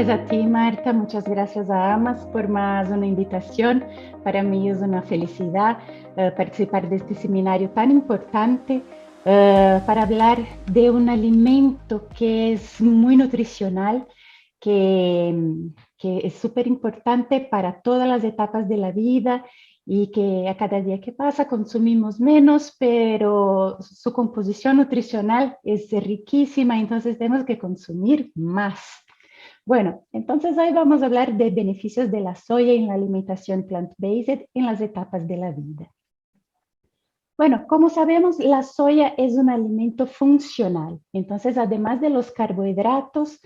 gracias a ti, Marta. Muchas gracias a Amas por más una invitación. Para mí es una felicidad participar de este seminario tan importante para hablar de un alimento que es muy nutricional, que es súper importante para todas las etapas de la vida y que a cada día que pasa consumimos menos, pero su composición nutricional es riquísima, entonces tenemos que consumir más. Bueno, entonces hoy vamos a hablar de beneficios de la soya en la alimentación plant-based en las etapas de la vida. Bueno, como sabemos, la soya es un alimento funcional. Entonces, además de los carbohidratos,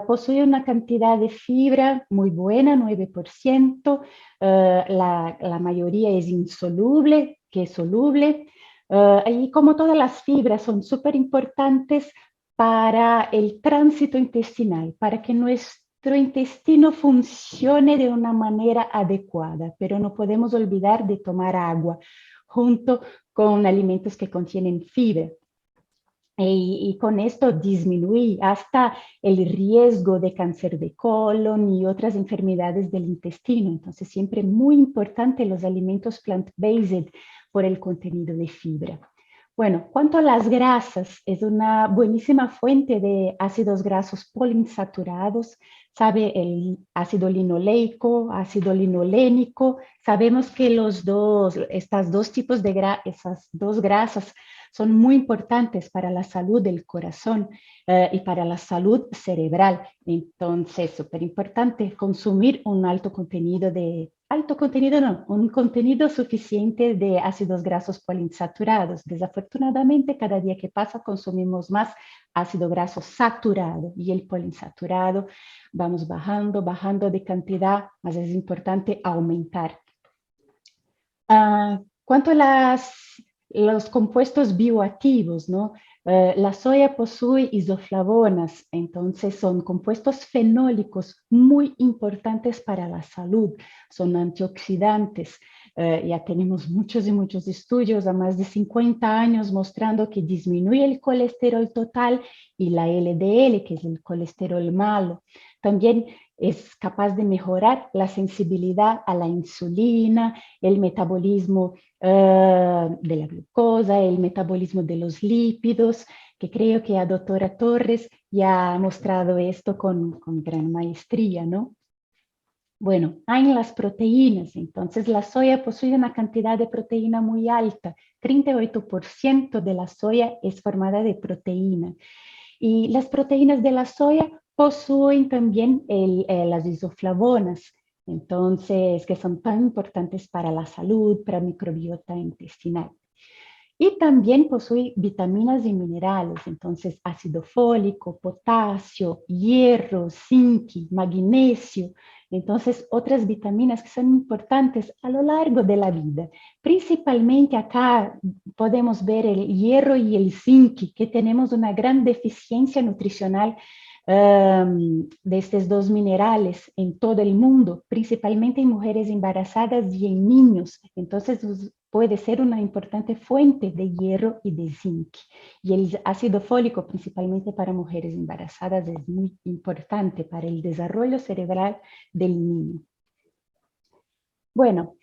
posee una cantidad de fibra muy buena, 9%. La mayoría es insoluble, que es soluble. Y como todas las fibras son súper importantes para el tránsito intestinal, para que nuestro intestino funcione de una manera adecuada, pero no podemos olvidar de tomar agua junto con alimentos que contienen fibra. Y con esto disminuir hasta el riesgo de cáncer de colon y otras enfermedades del intestino. Entonces, siempre muy importante los alimentos plant-based por el contenido de fibra. Bueno, cuanto a las grasas, es una buenísima fuente de ácidos grasos poliinsaturados, sabe, el ácido linoleico, ácido linolénico. Sabemos que estos dos tipos de esas dos grasas son muy importantes para la salud del corazón y para la salud cerebral. Entonces, súper importante consumir un un contenido suficiente de ácidos grasos poliinsaturados. Desafortunadamente, cada día que pasa consumimos más ácido graso saturado y el poliinsaturado vamos bajando de cantidad, mas es importante aumentar. Cuanto a los compuestos bioactivos, ¿no? La soya posee isoflavonas, entonces son compuestos fenólicos muy importantes para la salud, son antioxidantes. Ya tenemos muchos y muchos estudios a más de 50 años mostrando que disminuye el colesterol total y la LDL, que es el colesterol malo. También es capaz de mejorar la sensibilidad a la insulina, el metabolismo de la glucosa, el metabolismo de los lípidos, que creo que la doctora Torres ya ha mostrado esto con gran maestría, ¿no? Bueno, hay las proteínas, entonces la soya posee una cantidad de proteína muy alta, 38% de la soya es formada de proteína. Y las proteínas de la soya poseen también las isoflavonas, entonces, que son tan importantes para la salud, para la microbiota intestinal. Y también posee vitaminas y minerales, entonces ácido fólico, potasio, hierro, zinc, magnesio, entonces otras vitaminas que son importantes a lo largo de la vida. Principalmente acá podemos ver el hierro y el zinc, que tenemos una gran deficiencia nutricional de estos dos minerales en todo el mundo, principalmente en mujeres embarazadas y en niños. Entonces puede ser una importante fuente de hierro y de zinc. Y el ácido fólico, principalmente para mujeres embarazadas, es muy importante para el desarrollo cerebral del niño. Bueno,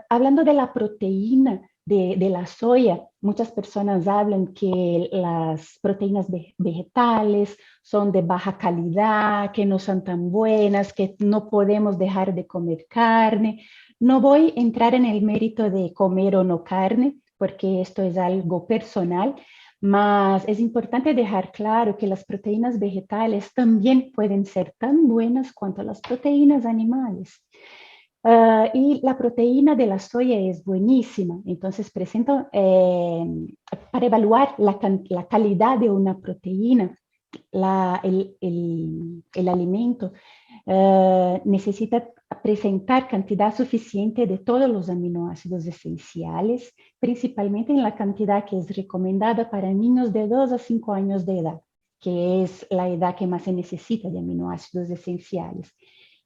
hablando de la proteína de la soya, muchas personas hablan que las proteínas vegetales son de baja calidad, que no son tan buenas, que no podemos dejar de comer carne. No voy a entrar en el mérito de comer o no carne, porque esto es algo personal, mas es importante dejar claro que las proteínas vegetales también pueden ser tan buenas cuanto las proteínas animales. Y la proteína de la soya es buenísima, entonces presento, para evaluar la calidad de una proteína, el alimento necesita presentar cantidad suficiente de todos los aminoácidos esenciales, principalmente en la cantidad que es recomendada para niños de 2 a 5 años de edad, que es la edad que más se necesita de aminoácidos esenciales,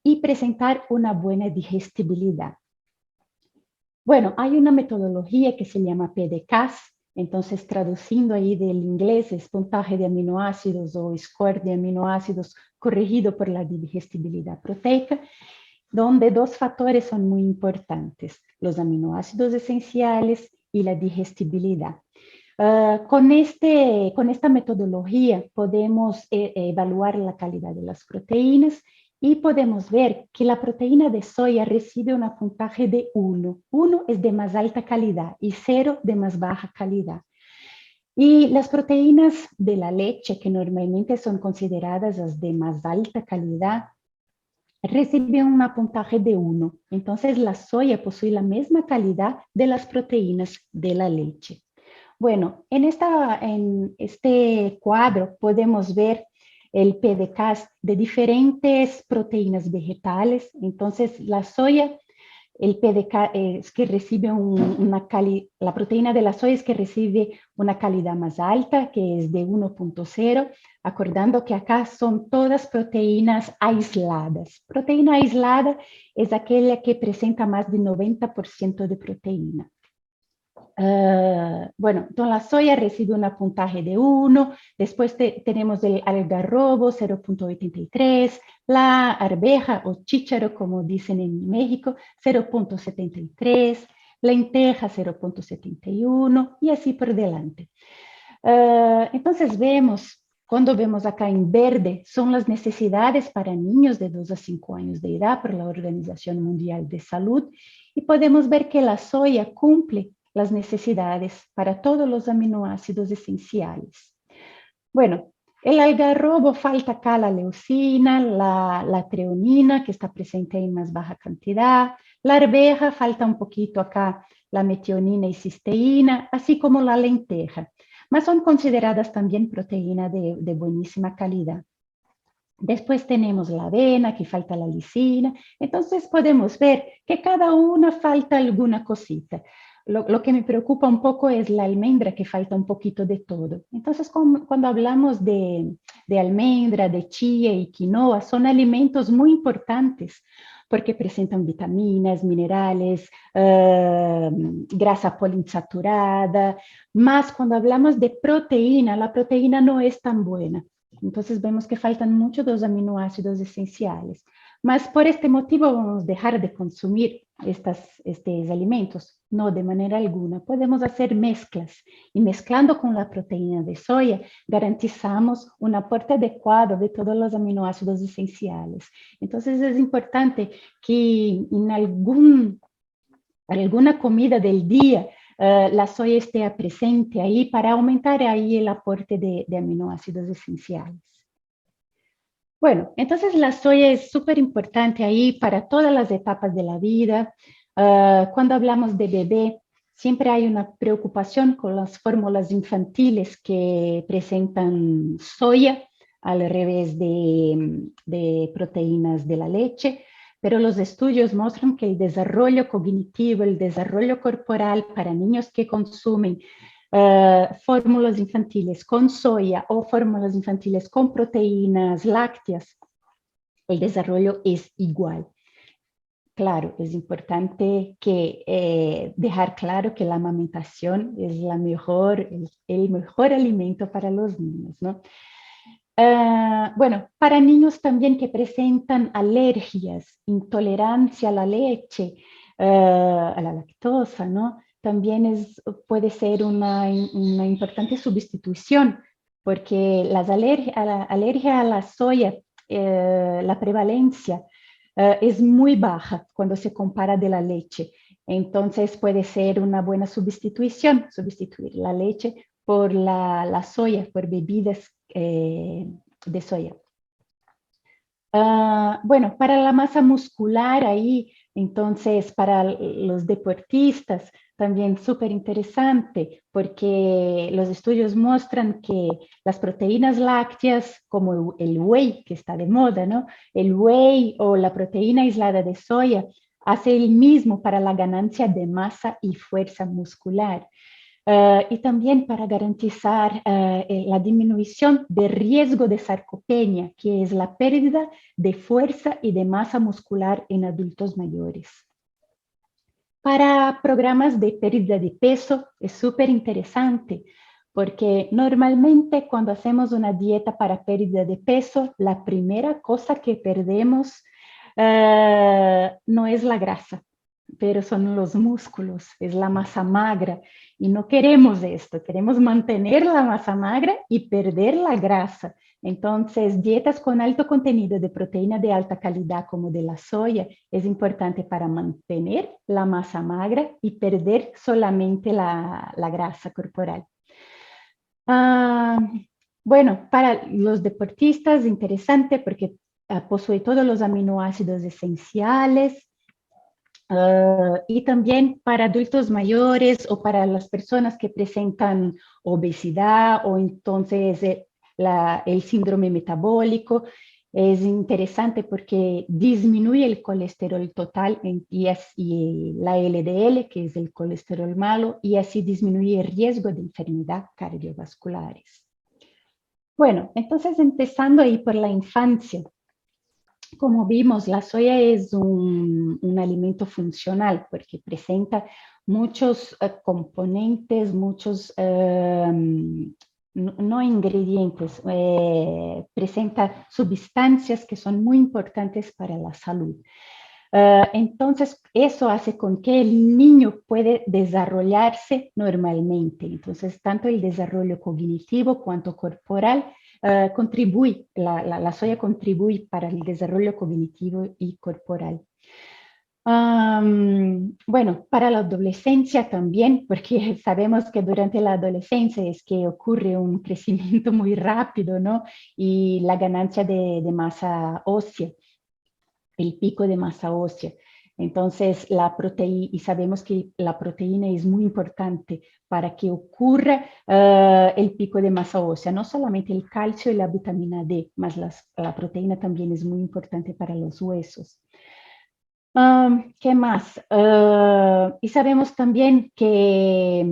y presentar una buena digestibilidad. Bueno, hay una metodología que se llama PDCAAS, Entonces, traduciendo ahí del inglés, es puntaje de aminoácidos o score de aminoácidos corregido por la digestibilidad proteica, donde dos factores son muy importantes, los aminoácidos esenciales y la digestibilidad. Con esta metodología podemos evaluar la calidad de las proteínas y podemos ver que la proteína de soya recibe un puntaje de 1. 1 es de más alta calidad y 0 de más baja calidad. Y las proteínas de la leche, que normalmente son consideradas las de más alta calidad, reciben un puntaje de 1. Entonces, la soya posee la misma calidad de las proteínas de la leche. Bueno, en este cuadro podemos ver el PDCAS de diferentes proteínas vegetales. Entonces, la soya, el PDK es que recibe la proteína de la soya es que recibe una calidad más alta, que es de 1.0, acordando que acá son todas proteínas aisladas. Proteína aislada es aquella que presenta más de 90% de proteína. Bueno, entonces la soya recibe un puntaje de 1, después tenemos el algarrobo 0.83, la arveja o chícharo, como dicen en México, 0.73, lenteja 0.71 y así por delante. Entonces cuando vemos acá en verde, son las necesidades para niños de 2 a 5 años de edad por la Organización Mundial de Salud y podemos ver que la soya cumple las necesidades para todos los aminoácidos esenciales. Bueno, el algarrobo falta acá la leucina, la treonina, que está presente en más baja cantidad. La arveja falta un poquito acá la metionina y cisteína, así como la lenteja. Mas son consideradas también proteínas de buenísima calidad. Después tenemos la avena, que falta la lisina. Entonces podemos ver que cada una falta alguna cosita. Lo que me preocupa un poco es la almendra, que falta un poquito de todo. Entonces, cuando hablamos de almendra, de chía y quinoa, son alimentos muy importantes porque presentan vitaminas, minerales, grasa poliinsaturada. Más cuando hablamos de proteína, la proteína no es tan buena. Entonces vemos que faltan muchos de los aminoácidos esenciales. Mas por este motivo vamos a dejar de consumir estos alimentos. No, de manera alguna. Podemos hacer mezclas y mezclando con la proteína de soya garantizamos un aporte adecuado de todos los aminoácidos esenciales. Entonces es importante que en alguna comida del día la soya esté presente ahí para aumentar ahí el aporte de aminoácidos esenciales. Bueno, entonces la soya es súper importante ahí para todas las etapas de la vida. Cuando hablamos de bebé, siempre hay una preocupación con las fórmulas infantiles que presentan soya al revés de proteínas de la leche, pero los estudios muestran que el desarrollo cognitivo, el desarrollo corporal para niños que consumen fórmulas infantiles con soya o fórmulas infantiles con proteínas lácteas, el desarrollo es igual. Claro, es importante dejar claro que la amamentación es el mejor alimento para los niños, ¿no? Bueno, para niños también que presentan alergias, intolerancia a la leche, a la lactosa, ¿no? También puede ser una importante sustitución, porque la alergia a la soya, la prevalencia es muy baja cuando se compara de la leche. Entonces puede ser una buena sustitución, sustituir la leche por la soya, por bebidas de soya. Bueno, para la masa muscular ahí, entonces para los deportistas también súper interesante porque los estudios muestran que las proteínas lácteas como el whey, que está de moda, ¿no? El whey o la proteína aislada de soya hace el mismo para la ganancia de masa y fuerza muscular. Y también para garantizar la disminución de riesgo de sarcopenia, que es la pérdida de fuerza y de masa muscular en adultos mayores. Para programas de pérdida de peso es súper interesante porque normalmente cuando hacemos una dieta para pérdida de peso, la primera cosa que perdemos no es la grasa, pero son los músculos, es la masa magra. Y no queremos esto, queremos mantener la masa magra y perder la grasa. Entonces, dietas con alto contenido de proteína de alta calidad como de la soya es importante para mantener la masa magra y perder solamente la grasa corporal. Ah, bueno, para los deportistas, interesante porque posee todos los aminoácidos esenciales. Y también para adultos mayores o para las personas que presentan obesidad o entonces el síndrome metabólico. Es interesante porque disminuye el colesterol total y la LDL, que es el colesterol malo, y así disminuye el riesgo de enfermedades cardiovasculares. Bueno, entonces empezando ahí por la infancia. Como vimos, la soya es un alimento funcional porque presenta muchos componentes, muchos, no ingredientes, presenta sustancias que son muy importantes para la salud. Entonces, eso hace con que el niño puede desarrollarse normalmente. Entonces, tanto el desarrollo cognitivo cuanto corporal contribuye, la soya contribuye para el desarrollo cognitivo y corporal. Bueno, para la adolescencia también, porque sabemos que durante la adolescencia es que ocurre un crecimiento muy rápido, ¿no? Y la ganancia de masa ósea, el pico de masa ósea. Entonces, la proteína, y sabemos que la proteína es muy importante para que ocurra el pico de masa ósea, no solamente el calcio y la vitamina D, mas la proteína también es muy importante para los huesos. ¿Qué más? Y sabemos también que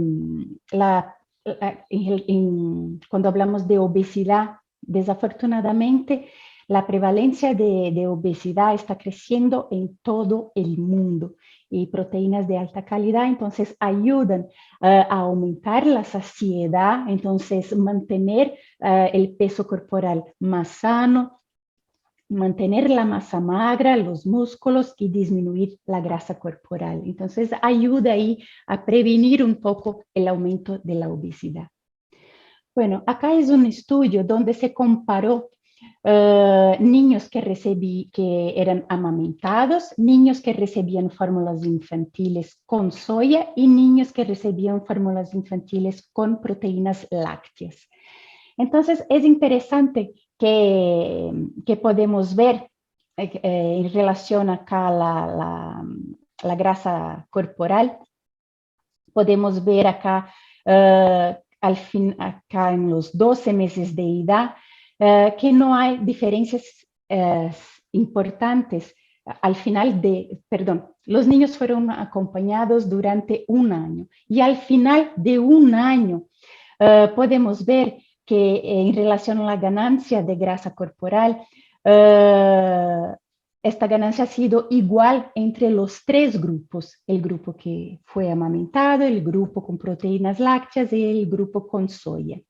cuando hablamos de obesidad, desafortunadamente, la prevalencia de obesidad está creciendo en todo el mundo y proteínas de alta calidad entonces ayudan a aumentar la saciedad, entonces mantener el peso corporal más sano, mantener la masa magra, los músculos y disminuir la grasa corporal. Entonces ayuda ahí a prevenir un poco el aumento de la obesidad. Bueno, acá es un estudio donde se comparó niños que eran amamentados, niños que recibían fórmulas infantiles con soya y niños que recibían fórmulas infantiles con proteínas lácteas. Entonces, es interesante que podemos ver en relación acá a la grasa corporal. Podemos ver acá, acá en los 12 meses de edad, que no hay diferencias importantes. Al final perdón, los niños fueron acompañados durante un año y al final de un año podemos ver que en relación a la ganancia de grasa corporal, esta ganancia ha sido igual entre los tres grupos, el grupo que fue amamentado, el grupo con proteínas lácteas y el grupo con soya.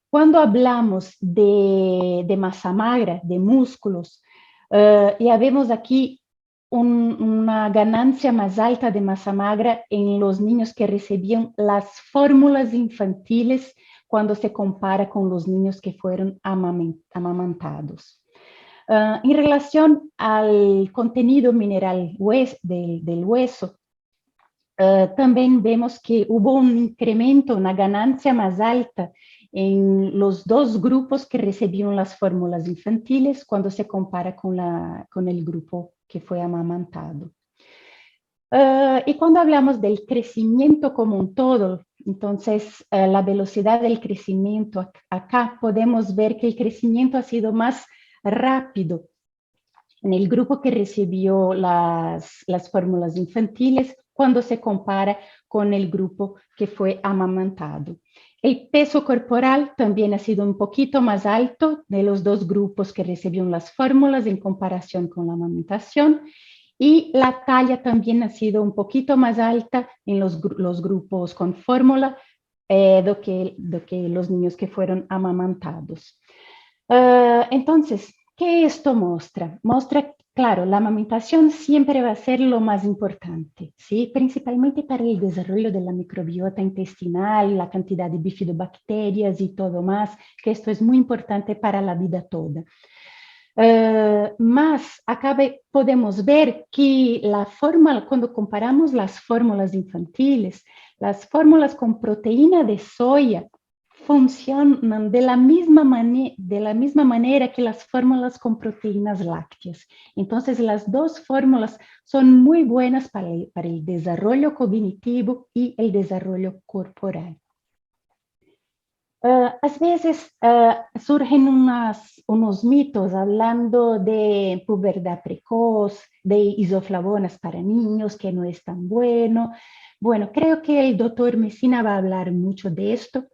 Cuando hablamos de masa magra, de músculos, ya vemos aquí una ganancia más alta de masa magra en los niños que recibían las fórmulas infantiles cuando se compara con los niños que fueron amamantados. En relación al contenido mineral del hueso, también vemos que hubo un incremento, una ganancia más alta en los dos grupos que recibieron las fórmulas infantiles cuando se compara con el grupo que fue amamantado. Y cuando hablamos del crecimiento como un todo, entonces la velocidad del crecimiento, acá podemos ver que el crecimiento ha sido más rápido en el grupo que recibió las fórmulas infantiles cuando se compara con el grupo que fue amamantado. El peso corporal también ha sido un poquito más alto de los dos grupos que recibieron las fórmulas en comparación con la amamentación y la talla también ha sido un poquito más alta en los grupos con fórmula do que los niños que fueron amamantados. Entonces, ¿qué esto muestra? Muestra, claro, la amamentación siempre va a ser lo más importante, ¿sí? Principalmente para el desarrollo de la microbiota intestinal, la cantidad de bifidobacterias y todo más, que esto es muy importante para la vida toda. Mas acá podemos ver que la fórmula, cuando comparamos las fórmulas infantiles, las fórmulas con proteína de soya funcionan de la misma manera que las fórmulas con proteínas lácteas. Entonces, las dos fórmulas son muy buenas para el desarrollo cognitivo y el desarrollo corporal. A veces surgen unos mitos hablando de pubertad precoz, de isoflavonas para niños, que no es tan bueno. Bueno, creo que el doctor Messina va a hablar mucho de esto.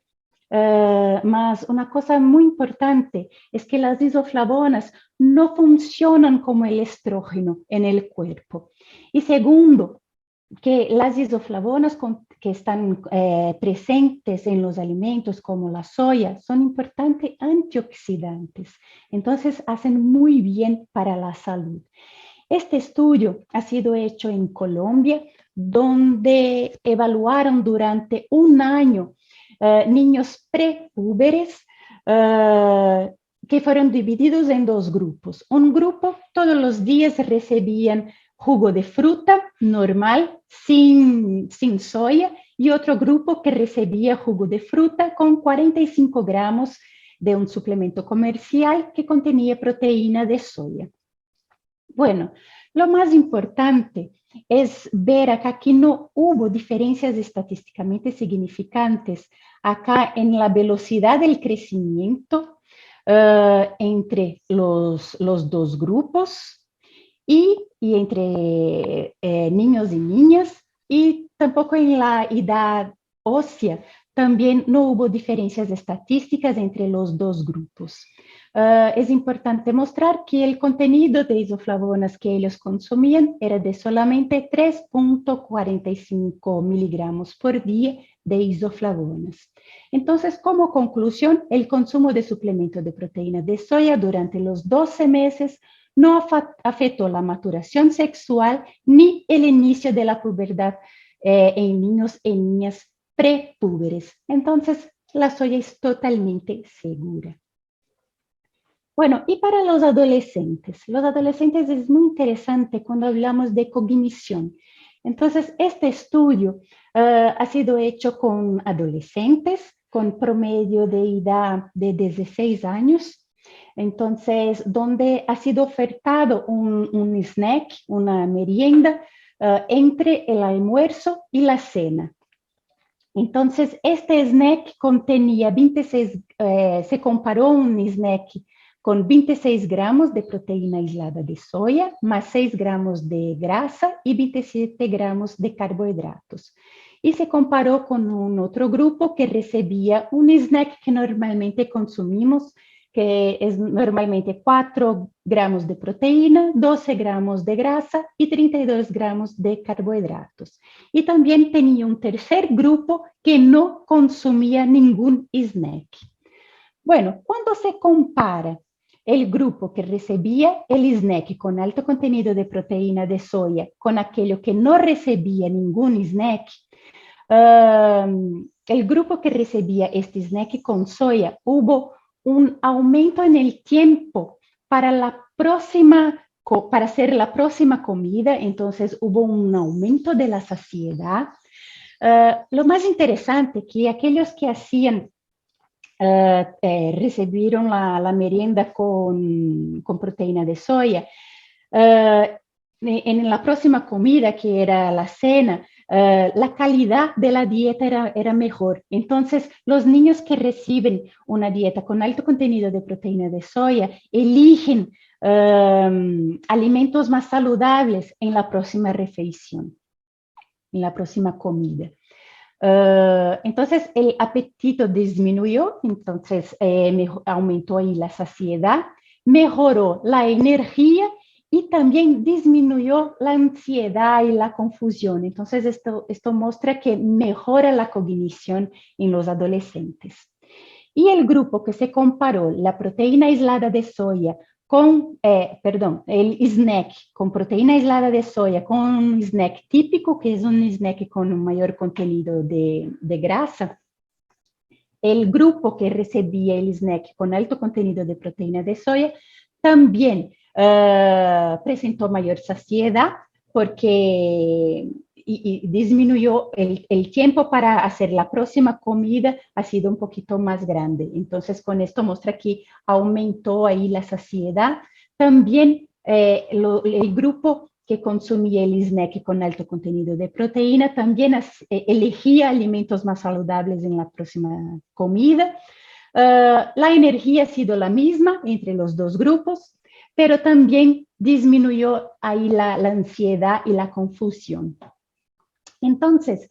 Mas una cosa muy importante es que las isoflavonas no funcionan como el estrógeno en el cuerpo. Y segundo, que las isoflavonas que están presentes en los alimentos como la soya son importantes antioxidantes, entonces hacen muy bien para la salud. Este estudio ha sido hecho en Colombia, donde evaluaron durante un año niños prepúberes que fueron divididos en dos grupos. Un grupo todos los días recibían jugo de fruta normal, sin soya, y otro grupo que recibía jugo de fruta con 45 gramos de un suplemento comercial que contenía proteína de soya. Bueno, lo más importante es ver acá que no hubo diferencias estadísticamente significantes acá en la velocidad del crecimiento entre los dos grupos y entre niños y niñas, y tampoco en la edad ósea. También no hubo diferencias estadísticas entre los dos grupos. Es importante mostrar que el contenido de isoflavonas que ellos consumían era de solamente 3.45 miligramos por día de isoflavonas. Entonces, como conclusión, el consumo de suplemento de proteína de soya durante los 12 meses no afectó la maturación sexual ni el inicio de la pubertad en niños y niñas prepúberes. Entonces, la soya es totalmente segura. Bueno, y para los adolescentes es muy interesante cuando hablamos de cognición. Entonces, este estudio ha sido hecho con adolescentes con promedio de edad de 16 años. Entonces, donde ha sido ofertado un snack, una merienda, entre el almuerzo y la cena. Entonces, este snack contenía 26, se comparó un snack con 26 gramos de proteína aislada de soya, más 6 gramos de grasa y 27 gramos de carbohidratos. Y se comparó con un otro grupo que recibía un snack que normalmente consumimos, que es normalmente 4 gramos de proteína, 12 gramos de grasa y 32 gramos de carbohidratos. Y también tenía un tercer grupo que no consumía ningún snack. Bueno, cuando se compara el grupo que recibía el snack con alto contenido de proteína de soya con aquello que no recibía ningún snack, el grupo que recibía este snack con soya hubo un aumento en el tiempo para para hacer la próxima comida, entonces hubo un aumento de la saciedad. Lo más interesante que aquellos que hacían recibieron la merienda con proteína de soya, en la próxima comida, que era la cena, la calidad de la dieta era mejor. Entonces, los niños que reciben una dieta con alto contenido de proteína de soya eligen alimentos más saludables en la próxima refeición, en la próxima comida. Entonces, el apetito disminuyó, entonces aumentó ahí la saciedad, mejoró la energía y y también disminuyó la ansiedad y la confusión. Entonces, esto muestra que mejora la cognición en los adolescentes. Y el grupo que se comparó la proteína aislada de soya con, el snack con proteína aislada de soya con un snack típico, que es un snack con un mayor contenido de grasa, el grupo que recibía el snack con alto contenido de proteína de soya también presentó mayor saciedad porque y disminuyó el tiempo para hacer la próxima comida, ha sido un poquito más grande. Entonces, con esto muestra que aumentó ahí la saciedad. También el grupo que consumía el snack con alto contenido de proteína también elegía alimentos más saludables en la próxima comida. La energía ha sido la misma entre los dos grupos, pero también disminuyó ahí la ansiedad y la confusión. Entonces,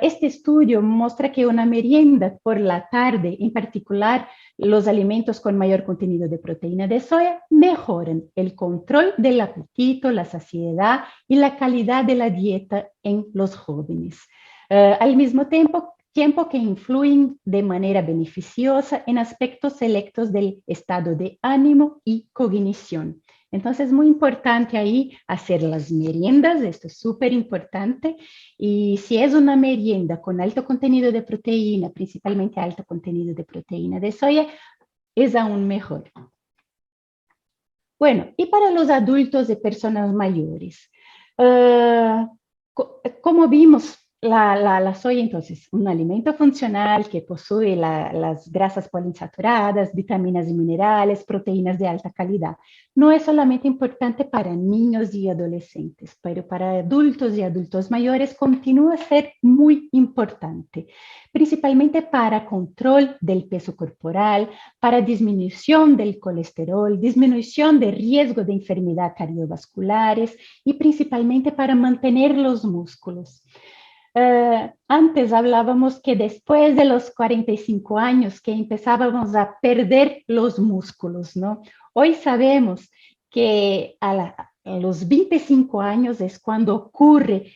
este estudio muestra que una merienda por la tarde, en particular los alimentos con mayor contenido de proteína de soya, mejoran el control del apetito, la saciedad y la calidad de la dieta en los jóvenes. Al mismo tiempo que influyen de manera beneficiosa en aspectos selectos del estado de ánimo y cognición. Entonces, es muy importante ahí hacer las meriendas, esto es súper importante. Y si es una merienda con alto contenido de proteína, principalmente alto contenido de proteína de soya, es aún mejor. Bueno, y para los adultos y personas mayores, como vimos, la soya entonces un alimento funcional que posee las grasas poliinsaturadas, vitaminas y minerales, proteínas de alta calidad. No es solamente importante para niños y adolescentes, pero para adultos y adultos mayores continúa a ser muy importante, principalmente para control del peso corporal, para disminución del colesterol, disminución de riesgo de enfermedades cardiovasculares y principalmente para mantener los músculos. Antes hablábamos que después de los 45 años que empezábamos a perder los músculos, ¿no? Hoy sabemos que a los 25 años es cuando ocurre,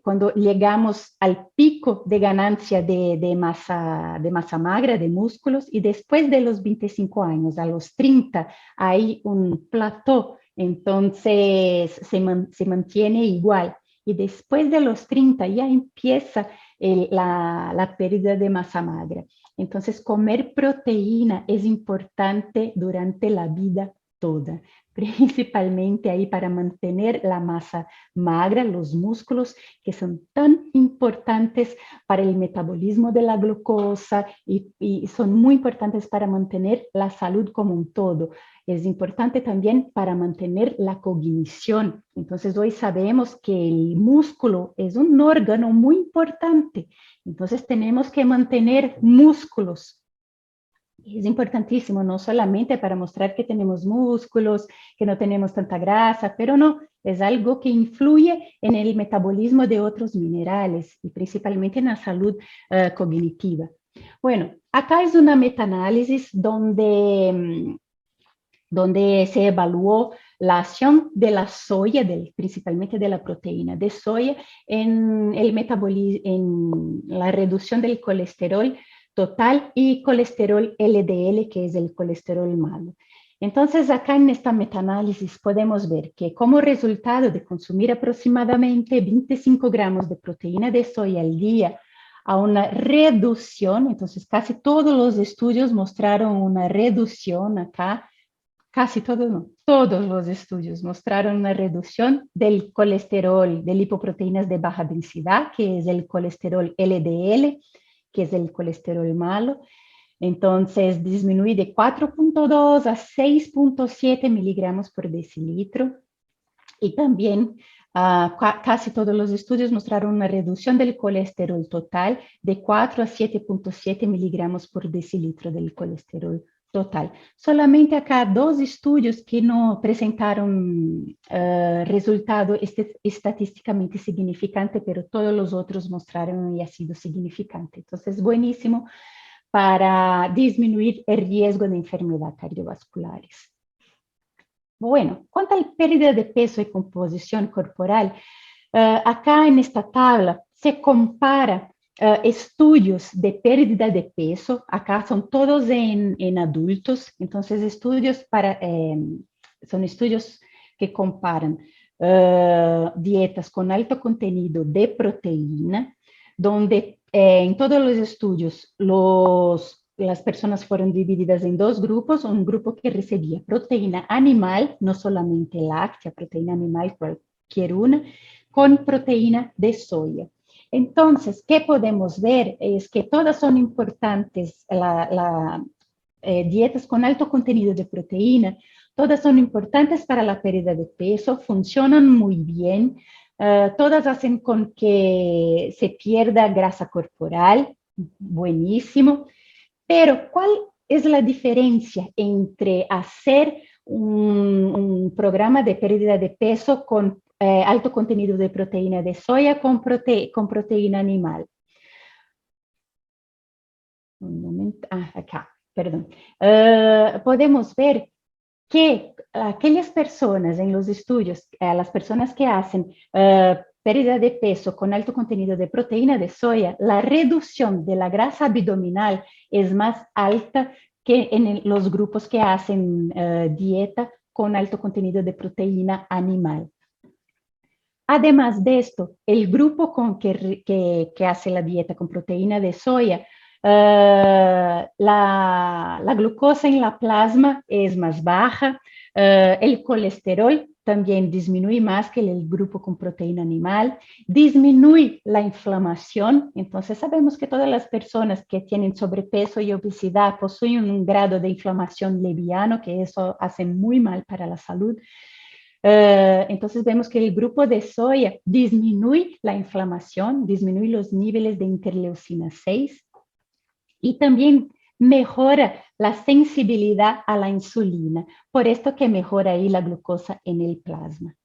cuando llegamos al pico de ganancia de masa magra, de músculos, y después de los 25 años, a los 30, hay un plató, entonces se mantiene igual. Y después de los 30 ya empieza la pérdida de masa magra. Entonces, comer proteína es importante durante la vida toda, principalmente ahí para mantener la masa magra, los músculos que son tan importantes para el metabolismo de la glucosa y son muy importantes para mantener la salud como un todo. Es importante también para mantener la cognición. Entonces, hoy sabemos que el músculo es un órgano muy importante. Entonces, tenemos que mantener músculos. Es importantísimo, no solamente para mostrar que tenemos músculos, que no tenemos tanta grasa, pero no, es algo que influye en el metabolismo de otros minerales y principalmente en la salud cognitiva. Bueno, acá es una metaanálisis donde se evaluó la acción de la soya, principalmente de la proteína de soya, en el metabolismo, en la reducción del colesterol total y colesterol LDL, que es el colesterol malo. Entonces, acá en esta metaanálisis podemos ver que como resultado de consumir aproximadamente 25 gramos de proteína de soya al día, a una reducción, entonces casi todos los estudios mostraron una reducción acá, casi todos, no, todos los estudios mostraron una reducción del colesterol, de lipoproteínas de baja densidad, que es el colesterol LDL, que es el colesterol malo. Entonces, disminuye de 4.2 a 6.7 miligramos por decilitro. Y también casi todos los estudios mostraron una reducción del colesterol total de 4 a 7.7 miligramos por decilitro del colesterol total. Solamente acá dos estudios que no presentaron resultado estadísticamente significante, pero todos los otros mostraron y ha sido significante. Entonces, buenísimo para disminuir el riesgo de enfermedades cardiovasculares. Bueno, cuanto a la pérdida de peso y composición corporal, acá en esta tabla se compara estudios de pérdida de peso, acá son todos en adultos, entonces son estudios que comparan dietas con alto contenido de proteína, donde en todos los estudios las personas fueron divididas en dos grupos, un grupo que recibía proteína animal, no solamente láctea, proteína animal cualquier una, con proteína de soya. Entonces, ¿qué podemos ver? Es que todas son importantes, dietas con alto contenido de proteína, todas son importantes para la pérdida de peso, funcionan muy bien, todas hacen con que se pierda grasa corporal, buenísimo, pero ¿cuál es la diferencia entre hacer un programa de pérdida de peso con alto contenido de proteína de soya con proteína animal? Un momento, acá, perdón. Podemos ver que aquellas personas en los estudios, las personas que hacen pérdida de peso con alto contenido de proteína de soya, la reducción de la grasa abdominal es más alta que en los grupos que hacen dieta con alto contenido de proteína animal. Además de esto, el grupo que hace la dieta con proteína de soya, la glucosa en la plasma es más baja, el colesterol también disminuye más que el grupo con proteína animal, disminuye la inflamación, entonces sabemos que todas las personas que tienen sobrepeso y obesidad poseen un grado de inflamación leviano, que eso hace muy mal para la salud. Entonces vemos que el grupo de soya disminuye la inflamación, disminuye los niveles de interleucina 6 y también mejora la sensibilidad a la insulina, por esto que mejora ahí la glucosa en el plasma.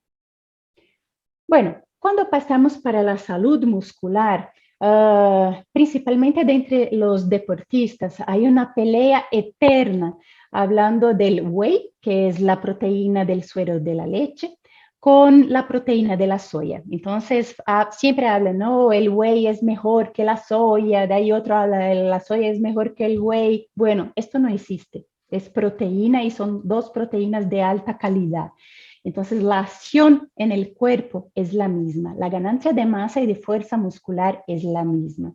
Bueno, cuando pasamos para la salud muscular, principalmente de entre los deportistas, hay una pelea eterna hablando del whey, que es la proteína del suero de la leche, con la proteína de la soya. Entonces, siempre hablan, no, el whey es mejor que la soya, de ahí otro habla, la soya es mejor que el whey. Bueno, esto no existe, es proteína y son dos proteínas de alta calidad. Entonces, la acción en el cuerpo es la misma, la ganancia de masa y de fuerza muscular es la misma.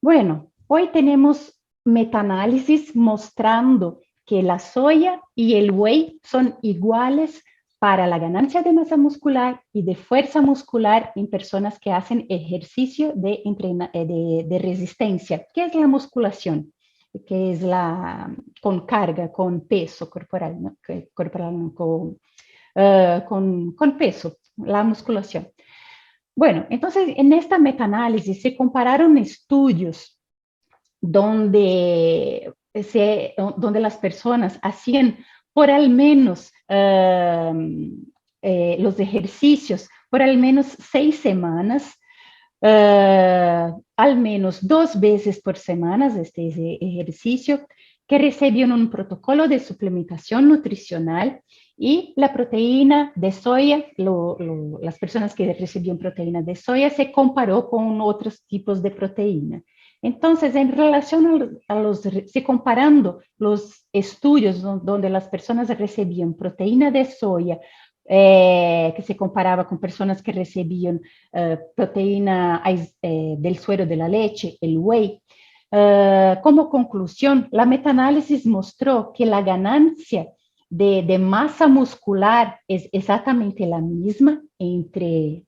Bueno, hoy tenemos metaanálisis mostrando que la soya y el whey son iguales para la ganancia de masa muscular y de fuerza muscular en personas que hacen ejercicio de resistencia, que es la musculación, que es con carga, con peso corporal, ¿no? Con peso, la musculación. Bueno, entonces en esta metaanálisis se compararon estudios donde las personas hacían por al menos los ejercicios por al menos 6 semanas, al menos 2 veces por semana este ejercicio, que recibían un protocolo de suplementación nutricional y la proteína de soya, las personas que recibían proteína de soya se comparó con otros tipos de proteína. Entonces, en relación se comparando los estudios donde las personas recibían proteína de soya, que se comparaba con personas que recibían proteína del suero de la leche, el whey, como conclusión, la metaanálisis mostró que la ganancia de masa muscular es exactamente la misma entre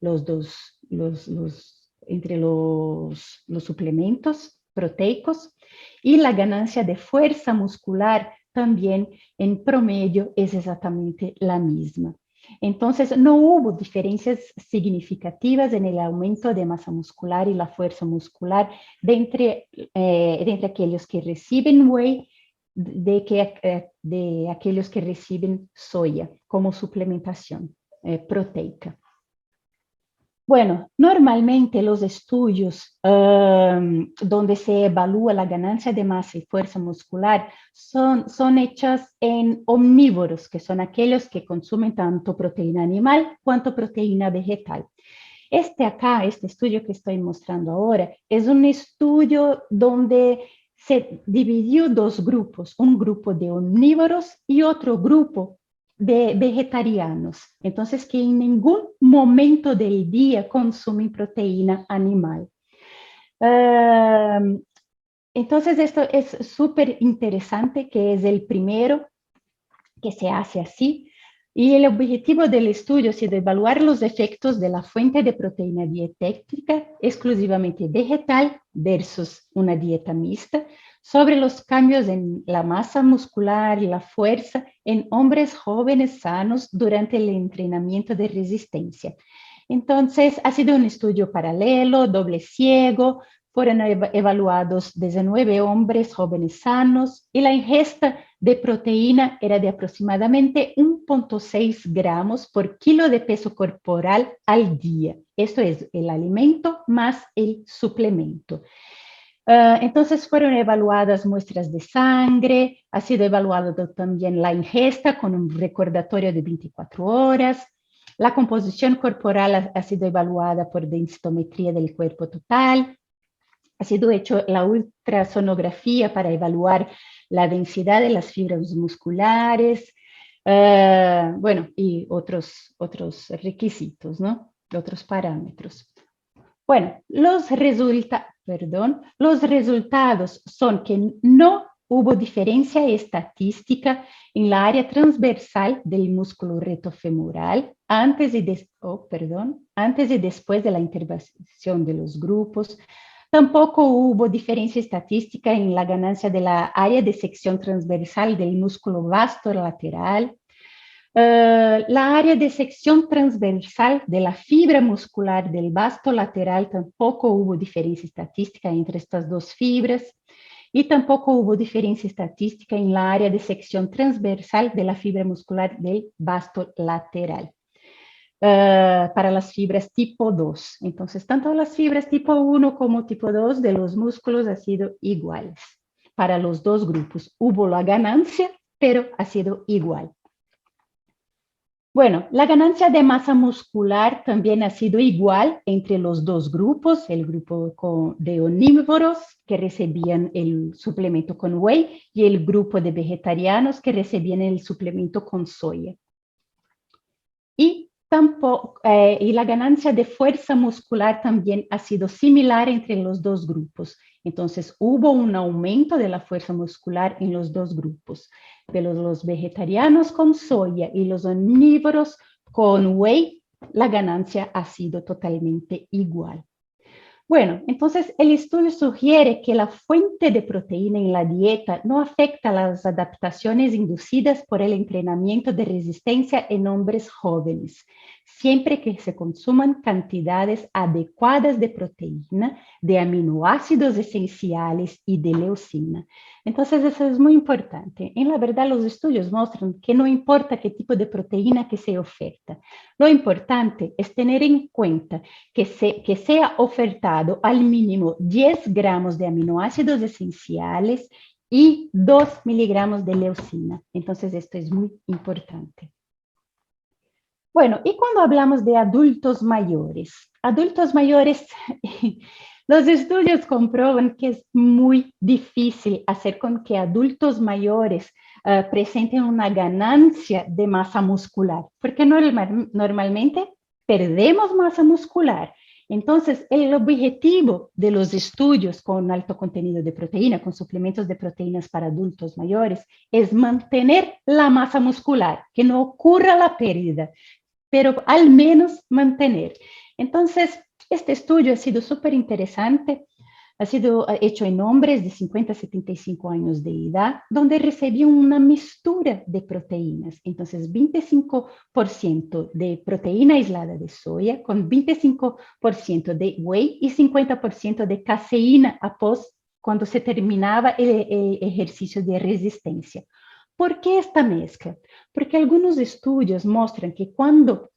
entre los suplementos proteicos y la ganancia de fuerza muscular también en promedio es exactamente la misma. Entonces, no hubo diferencias significativas en el aumento de masa muscular y la fuerza muscular de entre aquellos que reciben whey de aquellos que reciben soya como suplementación proteica. Bueno, normalmente los estudios donde se evalúa la ganancia de masa y fuerza muscular son hechas en omnívoros, que son aquellos que consumen tanto proteína animal cuanto proteína vegetal. Este estudio que estoy mostrando ahora, es un estudio donde se dividió dos grupos, un grupo de omnívoros y otro grupo de vegetarianos. Entonces, que en ningún momento del día consumen proteína animal. Uh, entonces, esto es súper interesante, que es el primero que se hace así. Y el objetivo del estudio ha sido evaluar los efectos de la fuente de proteína dietética exclusivamente vegetal versus una dieta mixta sobre los cambios en la masa muscular y la fuerza en hombres jóvenes sanos durante el entrenamiento de resistencia. Entonces, ha sido un estudio paralelo, doble ciego, fueron evaluados 19 hombres jóvenes sanos y la ingesta de proteína era de aproximadamente 1,6 gramos por kilo de peso corporal al día. Esto es el alimento más el suplemento. Entonces fueron evaluadas muestras de sangre, ha sido evaluado también la ingesta con un recordatorio de 24 horas, la composición corporal ha sido evaluada por densitometría del cuerpo total, ha sido hecho la ultrasonografía para evaluar la densidad de las fibras musculares, bueno, y otros requisitos, ¿no? Otros parámetros. Bueno, los resultados son que no hubo diferencia estadística en la área transversal del músculo retofemoral antes y después de la intervención de los grupos. Tampoco hubo diferencia estadística en la ganancia de la área de sección transversal del músculo vasto lateral. La área de sección transversal de la fibra muscular del vasto lateral tampoco hubo diferencia estadística entre estas dos fibras y tampoco hubo diferencia estadística en la área de sección transversal de la fibra muscular del vasto lateral. Para las fibras tipo 2. Entonces, tanto las fibras tipo 1 como tipo 2 de los músculos han sido iguales. Para los dos grupos hubo la ganancia, pero ha sido igual. Bueno, la ganancia de masa muscular también ha sido igual entre los dos grupos, el grupo de omnívoros que recibían el suplemento con whey y el grupo de vegetarianos que recibían el suplemento con soya. Y la ganancia de fuerza muscular también ha sido similar entre los dos grupos. Entonces, hubo un aumento de la fuerza muscular en los dos grupos, pero los vegetarianos con soya y los omnívoros con whey, la ganancia ha sido totalmente igual. Bueno, entonces el estudio sugiere que la fuente de proteína en la dieta no afecta las adaptaciones inducidas por el entrenamiento de resistencia en hombres jóvenes, siempre que se consuman cantidades adecuadas de proteína, de aminoácidos esenciales y de leucina. Entonces eso es muy importante. En la verdad, los estudios muestran que no importa qué tipo de proteína que se oferta. Lo importante es tener en cuenta que sea ofertado al mínimo 10 gramos de aminoácidos esenciales y 2 miligramos de leucina. Entonces, esto es muy importante. Bueno, y cuando hablamos de adultos mayores, los estudios comprueban que es muy difícil hacer con que adultos mayores presenten una ganancia de masa muscular, porque normalmente perdemos masa muscular. Entonces, el objetivo de los estudios con alto contenido de proteína, con suplementos de proteínas para adultos mayores, es mantener la masa muscular, que no ocurra la pérdida, pero al menos mantener. Entonces, este estudio ha sido súper interesante, ha sido hecho en hombres de 50 a 75 años de edad, donde recibían una mixtura de proteínas. Entonces, 25% de proteína aislada de soya, con 25% de whey y 50% de caseína após cuando se terminaba el ejercicio de resistencia. ¿Por qué esta mezcla? Porque algunos estudios muestran que cuando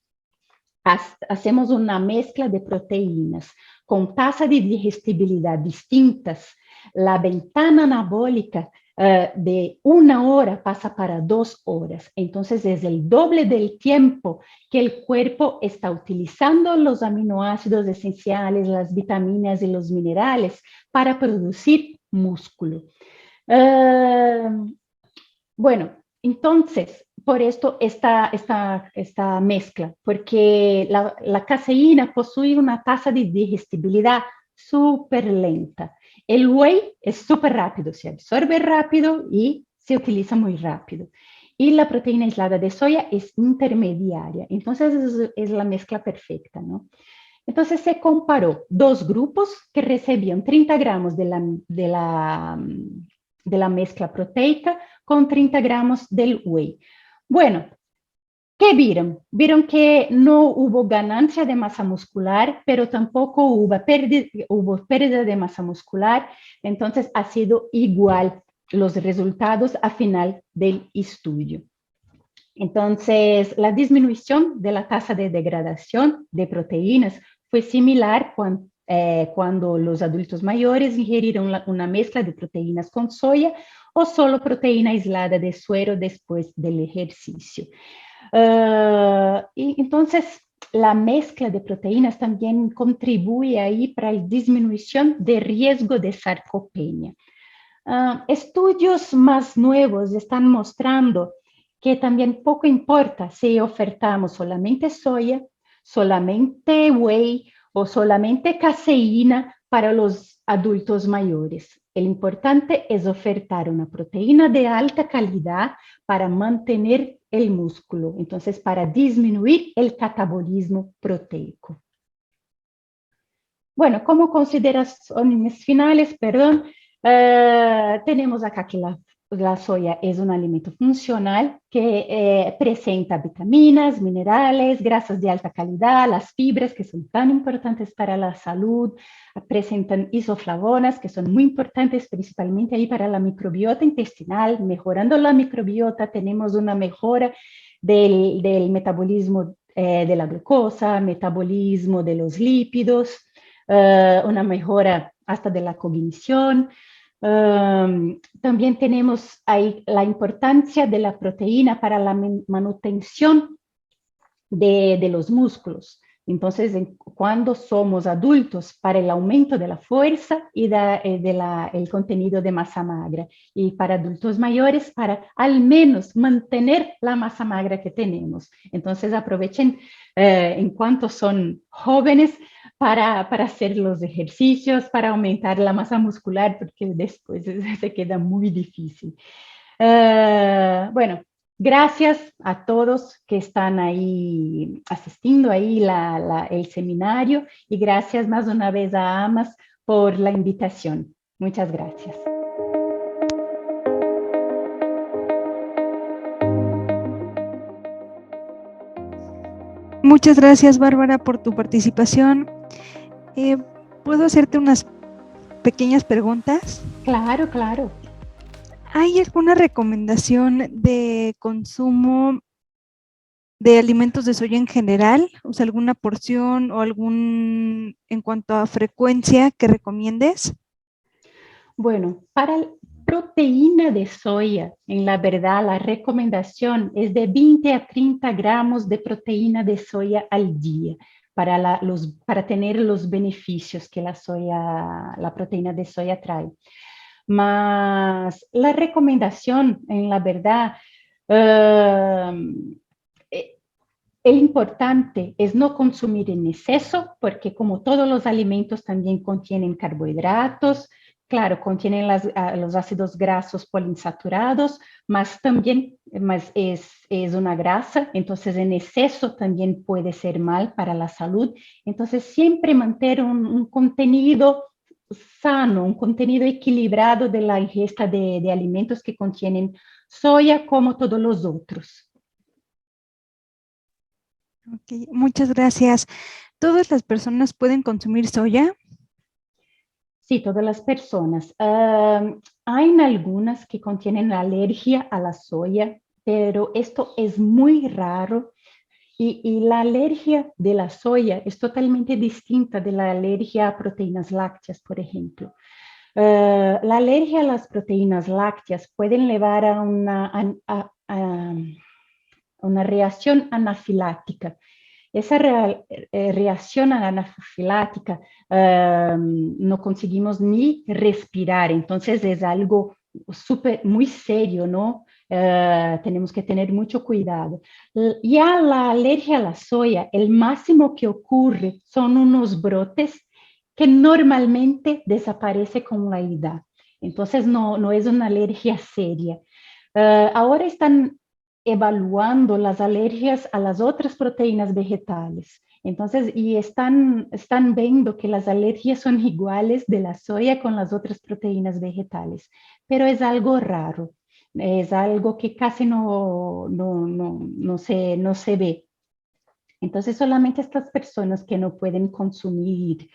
hacemos una mezcla de proteínas con tasa de digestibilidad distintas, la ventana anabólica de 1 hora pasa para 2 horas. Entonces es el doble del tiempo que el cuerpo está utilizando los aminoácidos esenciales, las vitaminas y los minerales para producir músculo. Bueno, entonces, por esto esta mezcla, porque la caseína posee una tasa de digestibilidad súper lenta. El whey es súper rápido, se absorbe rápido y se utiliza muy rápido. Y la proteína aislada de soya es intermediaria, entonces es la mezcla perfecta, ¿no? Entonces se comparó dos grupos que recibían 30 gramos de la mezcla proteica con 30 gramos del whey. Bueno, ¿qué vieron? Vieron que no hubo ganancia de masa muscular, pero tampoco hubo pérdida de masa muscular, entonces ha sido igual los resultados a final del estudio. Entonces, la disminución de la tasa de degradación de proteínas fue similar cuando los adultos mayores ingirieron una mezcla de proteínas con soya o solo proteína aislada de suero después del ejercicio. Y entonces, la mezcla de proteínas también contribuye ahí para la disminución de riesgo de sarcopenia. Estudios más nuevos están mostrando que también poco importa si ofertamos solamente soya, solamente whey o solamente caseína para los adultos mayores. El importante es ofertar una proteína de alta calidad para mantener el músculo, entonces para disminuir el catabolismo proteico. Bueno, como consideraciones finales, perdón, tenemos acá que la soya es un alimento funcional que presenta vitaminas, minerales, grasas de alta calidad, las fibras que son tan importantes para la salud, presentan isoflavonas que son muy importantes principalmente ahí para la microbiota intestinal. Mejorando la microbiota tenemos una mejora del metabolismo de la glucosa, metabolismo de los lípidos, una mejora hasta de la cognición. También tenemos ahí la importancia de la proteína para la manutención de los músculos. Entonces, cuando somos adultos, para el aumento de la fuerza y el contenido de masa magra. Y para adultos mayores, para al menos mantener la masa magra que tenemos. Entonces, aprovechen en cuanto son jóvenes para hacer los ejercicios, para aumentar la masa muscular, porque después se queda muy difícil. Bueno, gracias a todos que están ahí asistiendo ahí el seminario y gracias más una vez a Amas por la invitación. Muchas gracias. Muchas gracias, Bárbara, por tu participación. ¿Puedo hacerte unas pequeñas preguntas? Claro, claro. ¿Hay alguna recomendación de consumo de alimentos de soya en general? O sea, alguna porción o en cuanto a frecuencia que recomiendes? Bueno, para la proteína de soya, en la verdad, la recomendación es de 20 a 30 gramos de proteína de soya al día para tener los beneficios que la proteína de soya trae. Mas la recomendación, en la verdad, el importante es no consumir en exceso, porque como todos los alimentos también contienen carbohidratos, claro, contienen los ácidos grasos poliinsaturados, mas también es una grasa, entonces en exceso también puede ser mal para la salud. Entonces siempre mantener un contenido sano, un contenido equilibrado de la ingesta de alimentos que contienen soya como todos los otros. Okay, muchas gracias. ¿Todas las personas pueden consumir soya? Sí, todas las personas. Hay algunas que contienen alergia a la soya, pero esto es muy raro Y la alergia de la soya es totalmente distinta de la alergia a proteínas lácteas, por ejemplo. La alergia a las proteínas lácteas pueden llevar a una reacción anafiláctica. Esa reacción anafilática no conseguimos ni respirar, entonces es algo muy serio, ¿no? Tenemos que tener mucho cuidado. Ya la alergia a la soya, el máximo que ocurre son unos brotes que normalmente desaparece con la edad. Entonces no es una alergia seria. Ahora están evaluando las alergias a las otras proteínas vegetales. Entonces, y están viendo que las alergias son iguales de la soya con las otras proteínas vegetales, pero es algo raro, es algo que casi no se ve. Entonces, solamente estas personas que no pueden consumir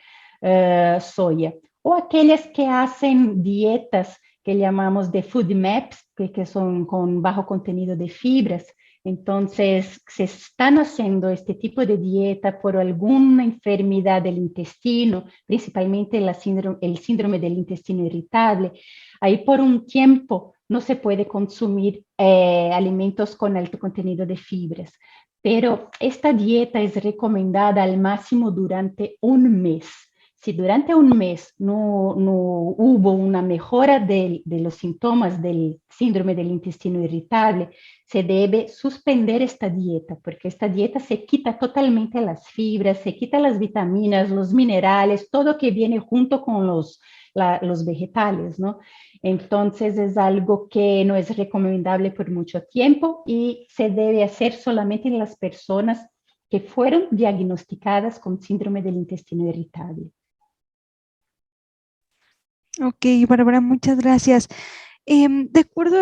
soya o aquellas que hacen dietas que llamamos de food maps, que son con bajo contenido de fibras. Entonces, se están haciendo este tipo de dieta por alguna enfermedad del intestino, principalmente el síndrome del intestino irritable. Ahí por un tiempo no se puede consumir alimentos con alto contenido de fibras. Pero esta dieta es recomendada al máximo durante un mes. Si durante un mes no hubo una mejora de los síntomas del síndrome del intestino irritable, se debe suspender esta dieta, porque esta dieta se quita totalmente las fibras, se quita las vitaminas, los minerales, todo que viene junto con los vegetales, ¿no? Entonces es algo que no es recomendable por mucho tiempo y se debe hacer solamente en las personas que fueron diagnosticadas con síndrome del intestino irritable. Ok, Bárbara, muchas gracias. De acuerdo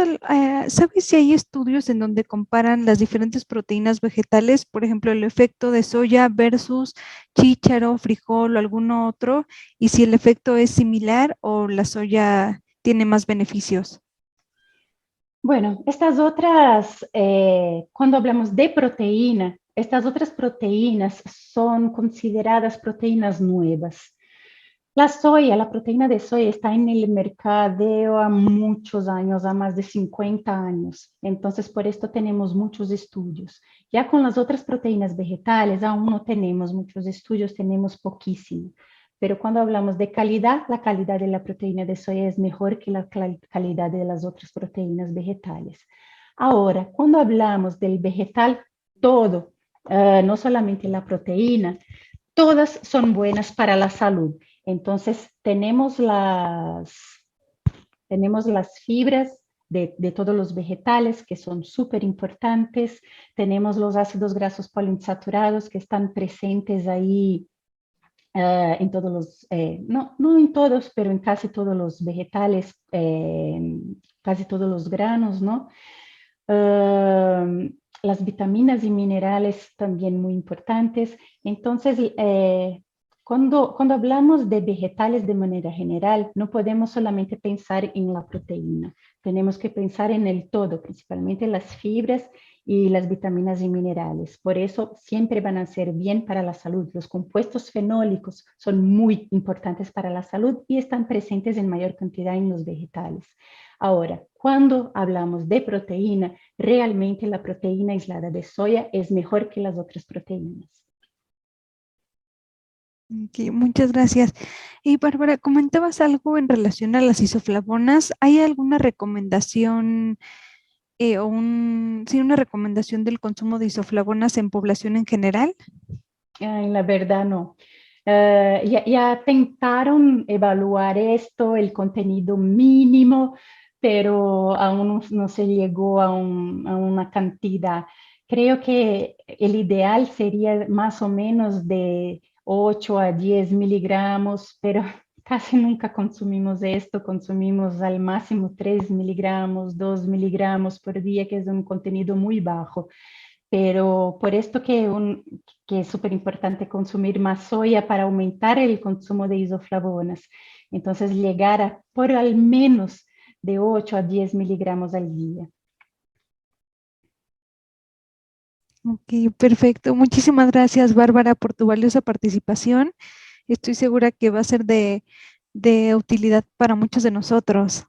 ¿sabes si hay estudios en donde comparan las diferentes proteínas vegetales, por ejemplo, el efecto de soya versus chícharo, frijol o alguno otro, y si el efecto es similar o la soya tiene más beneficios? Bueno, estas otras, cuando hablamos de proteína, estas otras proteínas son consideradas proteínas nuevas. La soya, la proteína de soya está en el mercado a muchos años, a más de 50 años. Entonces, por esto tenemos muchos estudios. Ya con las otras proteínas vegetales, aún no tenemos muchos estudios, tenemos poquísimo. Pero cuando hablamos de calidad, la calidad de la proteína de soya es mejor que la calidad de las otras proteínas vegetales. Ahora, cuando hablamos del vegetal, todo, no solamente la proteína, todas son buenas para la salud. Entonces, tenemos las fibras de todos los vegetales que son súper importantes. Tenemos los ácidos grasos poliinsaturados que están presentes ahí en todos los, no en todos, pero en casi todos los vegetales, casi todos los granos, ¿no? Las vitaminas y minerales también muy importantes. Entonces, cuando hablamos de vegetales de manera general, no podemos solamente pensar en la proteína, tenemos que pensar en el todo, principalmente las fibras y las vitaminas y minerales. Por eso siempre van a ser bien para la salud. Los compuestos fenólicos son muy importantes para la salud y están presentes en mayor cantidad en los vegetales. Ahora, cuando hablamos de proteína, realmente la proteína aislada de soya es mejor que las otras proteínas. Ok, muchas gracias. Y Bárbara, comentabas algo en relación a las isoflavonas. ¿Hay alguna recomendación sí, una recomendación del consumo de isoflavonas en población en general? Ay, la verdad no. Ya tentaron evaluar esto, el contenido mínimo, pero aún no se llegó a una cantidad. Creo que el ideal sería más o menos de 8 a 10 miligramos, pero casi nunca consumimos esto, consumimos al máximo 3 miligramos, 2 miligramos por día, que es un contenido muy bajo. Pero por esto que es súper importante consumir más soya para aumentar el consumo de isoflavonas. Entonces, llegar a por al menos de 8 a 10 miligramos al día. Ok, perfecto. Muchísimas gracias, Bárbara, por tu valiosa participación. Estoy segura que va a ser de utilidad para muchos de nosotros.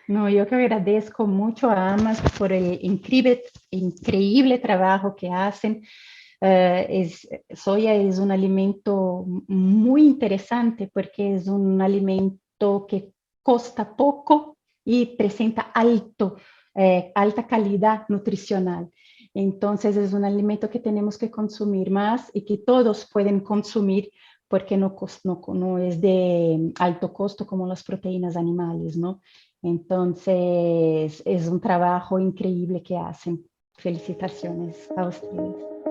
No, yo que agradezco mucho a ambas por el increíble trabajo que hacen. Soya es un alimento muy interesante porque es un alimento que costa poco y presenta alta calidad nutricional. Entonces es un alimento que tenemos que consumir más y que todos pueden consumir porque no es de alto costo como las proteínas animales, ¿no? Entonces es un trabajo increíble que hacen. Felicitaciones a ustedes.